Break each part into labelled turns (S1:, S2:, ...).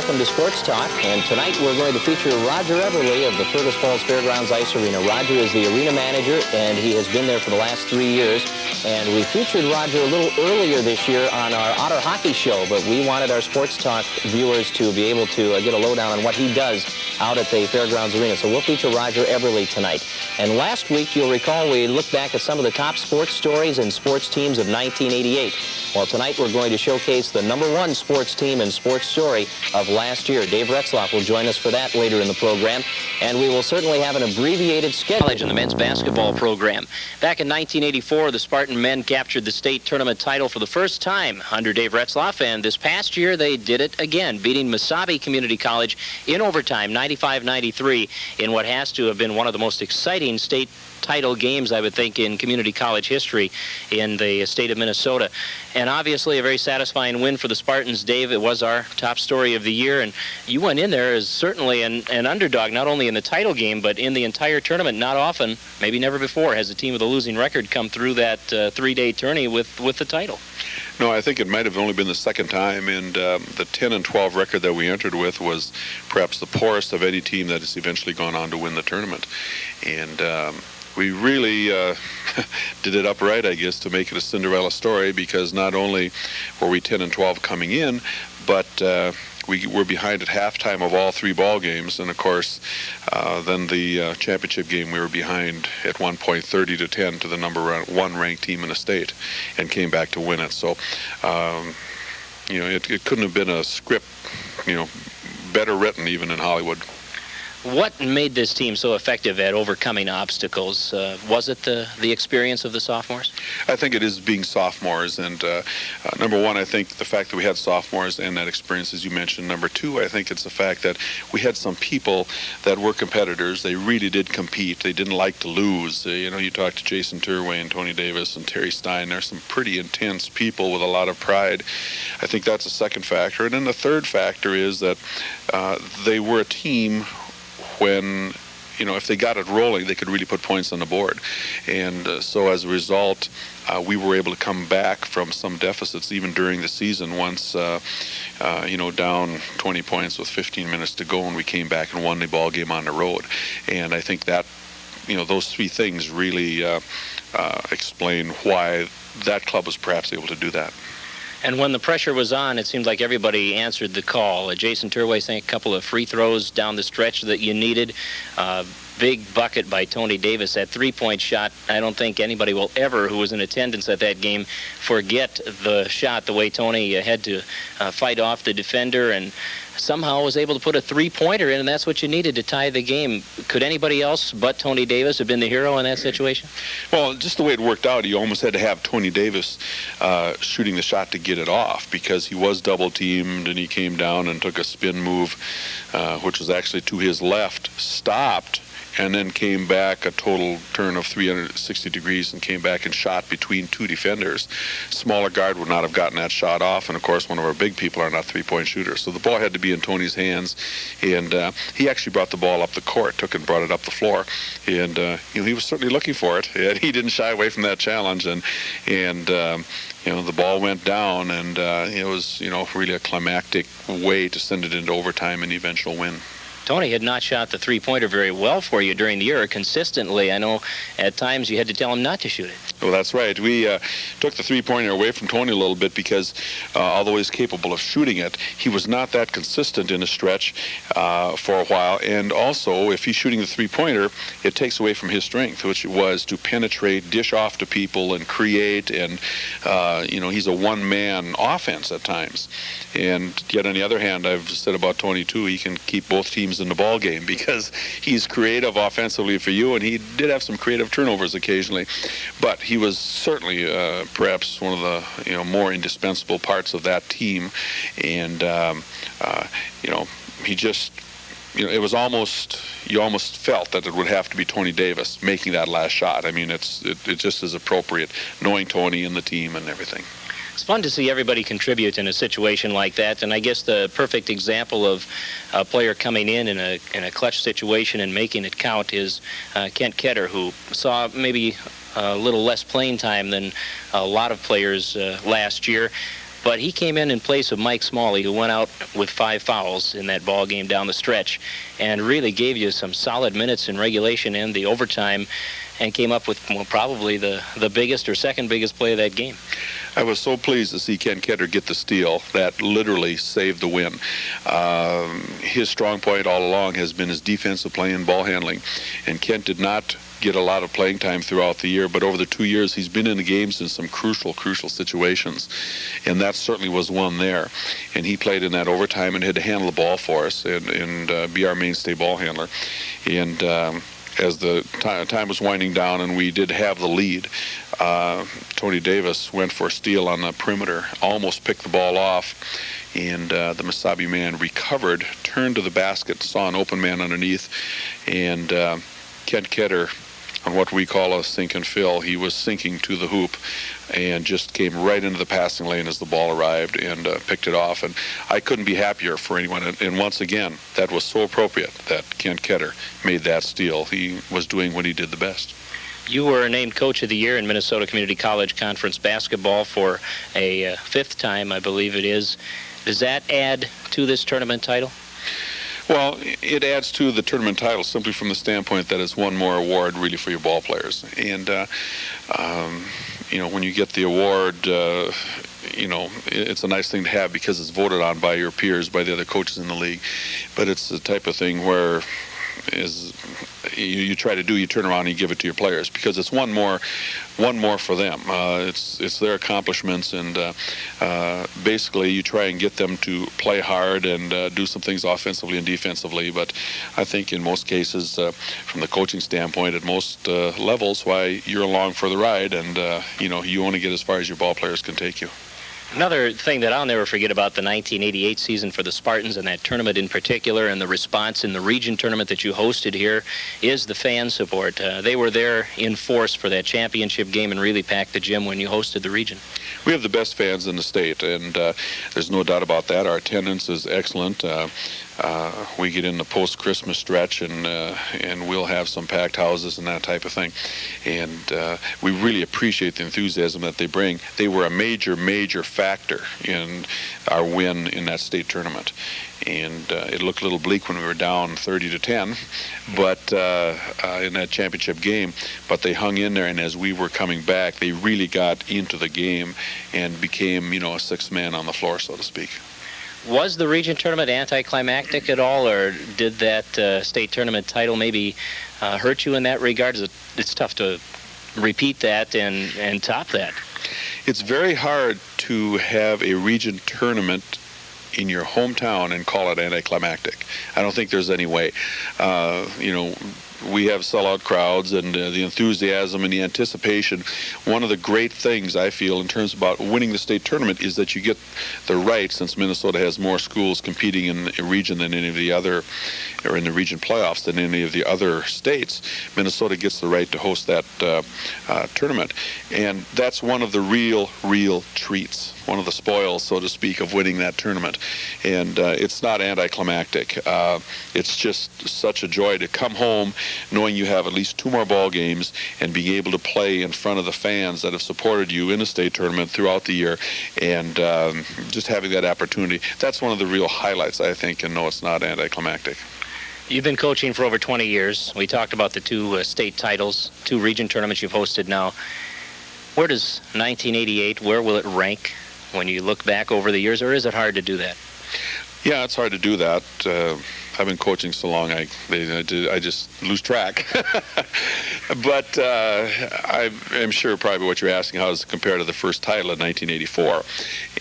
S1: welcome to Sports Talk. And tonight we're going to feature Roger Everly of the Fergus Falls Fairgrounds Ice Arena. Roger is the arena manager, and he has been there for the last 3 years. And we featured Roger a little earlier this year on our Otter Hockey Show, but we wanted our Sports Talk viewers to be able to get a lowdown on what he does out at the Fairgrounds Arena. So we'll feature Roger Everly tonight. And last week, you'll recall, we looked back at some of the top sports stories and sports teams of 1988. Well, tonight we're going to showcase the #1 sports team and sports story of last year. Dave Retzlaff will join us for that later in the program. And we will certainly have an abbreviated schedule in the men's basketball program. Back in 1984, the Spartan men captured the state tournament title for the first time under Dave Retzlaff, and this past year they did it again, beating Mesabi Community College in overtime, 95-93, in what has to have been one of the most exciting state title games, I would think, in community college history in the state of Minnesota. And obviously a very satisfying win for the Spartans. Dave, it was our top story of the year, and you went in there as certainly an underdog, not only in the title game, but in the entire tournament. Not often, maybe never before, has a team with a losing record come through that three-day tourney with the title.
S2: No, I think it might have only been the second time, and the 10-12 record that we entered with was perhaps the poorest of any team that has eventually gone on to win the tournament. And we really did it upright, I guess, to make it a Cinderella story, because not only were we 10-12 coming in, but we were behind at halftime of all 3 ball games, and of course then the championship game we were behind at one point 30-10 to the #1 ranked team in the state, and came back to win it. So it couldn't have been a script better written even in Hollywood.
S1: What made this team so effective at overcoming obstacles? Was it the experience of the sophomores?
S2: I think it is being sophomores, and #1, I think the fact that we had sophomores and that experience, as you mentioned. #2, I think it's the fact that we had some people that were competitors. They really did compete. They didn't like to lose. You talk to Jason Turway and Tony Davis and Terry Stein. They're some pretty intense people with a lot of pride. I think that's a second factor. And then the third factor is that they were a team when, if they got it rolling, they could really put points on the board. And so as a result, we were able to come back from some deficits even during the season once, down 20 points with 15 minutes to go, and we came back and won the ball game on the road. And I think that, those 3 things really explain why that club was perhaps able to do that.
S1: And when the pressure was on, it seemed like everybody answered the call. Jason Turway saying a couple of free throws down the stretch that you needed. Big bucket by Tony Davis, that 3-point shot. I don't think anybody will ever, who was in attendance at that game, forget the shot, the way Tony had to fight off the defender and somehow was able to put a 3-pointer in, and that's what you needed to tie the game. Could anybody else but Tony Davis have been the hero in that situation?
S2: Well, just the way it worked out, you almost had to have Tony Davis shooting the shot to get it off, because he was double-teamed, and he came down and took a spin move, which was actually to his left, stopped, and then came back a total turn of 360 degrees and came back and shot between 2 defenders. Smaller guard would not have gotten that shot off, and of course one of our big people are not 3-point shooters. So the ball had to be in Tony's hands, and he actually brought the ball up the court, took and brought it up the floor, and he was certainly looking for it, and he didn't shy away from that challenge, and the ball went down, and it was really a climactic way to send it into overtime and the eventual win.
S1: Tony had not shot the 3-pointer very well for you during the year consistently. I know at times you had to tell him not to shoot it.
S2: Well, that's right. We took the 3-pointer away from Tony a little bit because although he's capable of shooting it, he was not that consistent in a stretch for a while. And also, if he's shooting the 3-pointer, it takes away from his strength, which was to penetrate, dish off to people, and create. And, he's a one-man offense at times. And yet, on the other hand, I've said about Tony, too, he can keep both teams in the ball game because he's creative offensively for you, and he did have some creative turnovers occasionally. But he was certainly perhaps one of the more indispensable parts of that team, and he just it was almost, you almost felt that it would have to be Tony Davis making that last shot. I mean, it just is appropriate knowing Tony and the team and everything.
S1: It's fun to see everybody contribute in a situation like that, and I guess the perfect example of a player coming in a clutch situation and making it count is Kent Ketter, who saw maybe a little less playing time than a lot of players last year. but he came in place of Mike Smalley, who went out with 5 fouls in that ball game down the stretch, and really gave you some solid minutes in regulation and the overtime, and came up with probably the biggest or second biggest play of that game.
S2: I was so pleased to see Ken Ketter get the steal. That literally saved the win. His strong point all along has been his defensive play and ball handling, and Kent did not get a lot of playing time throughout the year, but over the 2 years he's been in the games in some crucial situations, and that certainly was one there. And he played in that overtime and had to handle the ball for us and be our mainstay ball handler. And as the time was winding down and we did have the lead, Tony Davis went for a steal on the perimeter, almost picked the ball off, and the Mesabi man recovered, turned to the basket, saw an open man underneath, and Kent Ketter, on what we call a sink and fill, he was sinking to the hoop and just came right into the passing lane as the ball arrived and picked it off. And I couldn't be happier for anyone. And once again, that was so appropriate that Kent Ketter made that steal. He was doing what he did the best.
S1: You were named Coach of the Year in Minnesota Community College Conference basketball for a 5th time, I believe it is. Does that add to this tournament title?
S2: Well, it adds to the tournament title simply from the standpoint that it's one more award really for your ball players. And, when you get the award, it's a nice thing to have because it's voted on by your peers, by the other coaches in the league. But it's the type of thing where you try to do, you turn around and you give it to your players because it's one more for them. It's their accomplishments, and basically you try and get them to play hard and do some things offensively and defensively. But I think in most cases, from the coaching standpoint, at most levels, why you're along for the ride, and you only get as far as your ball players can take you.
S1: Another thing that I'll never forget about the 1988 season for the Spartans and that tournament in particular, and the response in the region tournament that you hosted here, is the fan support. They were there in force for that championship game and really packed the gym when you hosted the region.
S2: We have the best fans in the state, and there's no doubt about that. Our attendance is excellent. We get in the post-Christmas stretch, and we'll have some packed houses and that type of thing. And we really appreciate the enthusiasm that they bring. They were a major factor in our win in that state tournament. And it looked a little bleak when we were down 30-10, but in that championship game. But they hung in there, and as we were coming back, they really got into the game and became, a sixth man on the floor, so to speak.
S1: Was the region tournament anticlimactic at all, or did that state tournament title maybe hurt you in that regard? It's tough to repeat that and top that.
S2: It's very hard to have a region tournament in your hometown and call it anticlimactic. I don't think there's any way. We have sellout crowds, and the enthusiasm and the anticipation. One of the great things I feel in terms about winning the state tournament is that you get the right, since Minnesota has more schools competing in a region than any of the other, or in the region playoffs than any of the other states. Minnesota gets the right to host that tournament, and that's one of the real treats, one of the spoils, so to speak, of winning that tournament. And it's not anticlimactic. It's just such a joy to come home knowing you have at least 2 more ball games and being able to play in front of the fans that have supported you in the state tournament throughout the year, and just having that opportunity. That's one of the real highlights, I think, and no, it's not anticlimactic.
S1: You've been coaching for over 20 years. We talked about the 2 state titles, 2 region tournaments you've hosted now. Where does 1988, where will it rank when you look back over the years, or is it hard to do that?
S2: Yeah, it's hard to do that. I've been coaching so long, I just lose track. But I'm sure probably what you're asking, how does it compare to the first title in 1984?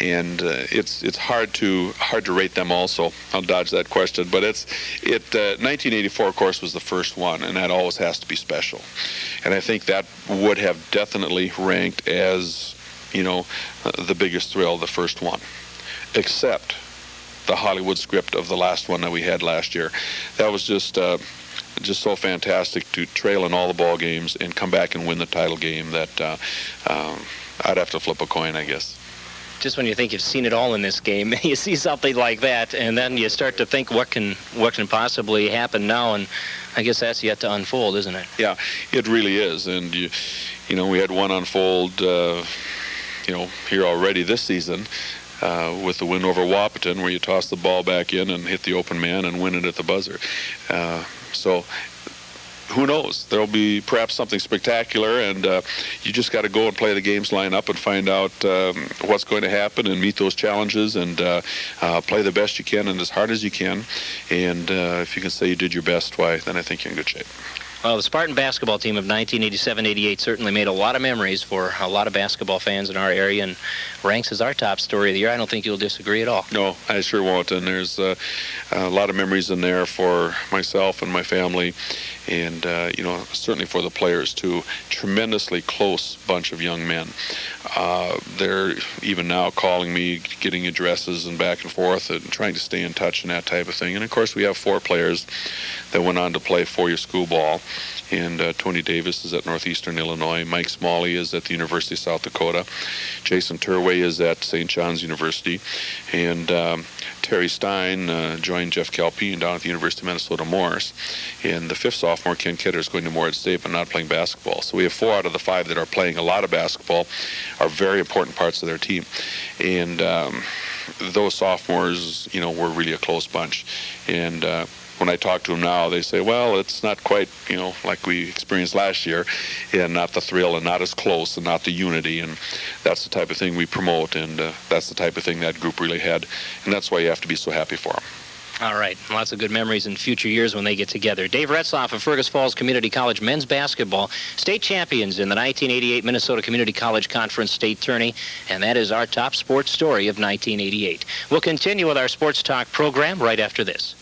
S2: And it's hard to rate them also. I'll dodge that question. But 1984, of course, was the first one, and that always has to be special. And I think that would have definitely ranked as, the biggest thrill, the first one, except the Hollywood script of the last one that we had last year. That was just so fantastic to trail in all the ball games and come back and win the title game that I'd have to flip a coin, I guess.
S1: Just when you think you've seen it all in this game, you see something like that, and then you start to think what can possibly happen now, and I guess that's yet to unfold, isn't it?
S2: Yeah, it really is. And we had one unfold here already this season. with the win over Wahpeton, where you toss the ball back in and hit the open man and win it at the buzzer. So who knows? There'll be perhaps something spectacular, and you just got to go and play the games, line up, and find out what's going to happen and meet those challenges and play the best you can and as hard as you can. And if you can say you did your best, why, then I think you're in good shape.
S1: Well, the Spartan basketball team of 1987-88 certainly made a lot of memories for a lot of basketball fans in our area, and ranks as our top story of the year. I don't think you'll disagree at all.
S2: No, I sure won't. And there's a lot of memories in there for myself and my family, and certainly for the players too. Tremendously close bunch of young men. They're even now calling me, getting addresses and back and forth, and trying to stay in touch and that type of thing. And of course, we have 4 players that went on to play 4-year school ball. And Tony Davis is at Northeastern Illinois. Mike Smalley is at the University of South Dakota. Jason Turway is at St. John's University. And Terry Stein joined Jeff Calpine down at the University of Minnesota Morris. And the 5th sophomore, Ken Kidder, is going to Morehead State but not playing basketball. So we have 4 out of the 5 that are playing a lot of basketball, are very important parts of their team. And those sophomores, were really a close bunch. And when I talk to them now, they say, well, it's not quite, like we experienced last year, and not the thrill and not as close and not the unity. And that's the type of thing we promote, and that's the type of thing that group really had. And that's why you have to be so happy for them.
S1: All right. Lots of good memories in future years when they get together. Dave Retzlaff of Fergus Falls Community College men's basketball, state champions in the 1988 Minnesota Community College Conference state tourney, and that is our top sports story of 1988. We'll continue with our Sports Talk program right after this.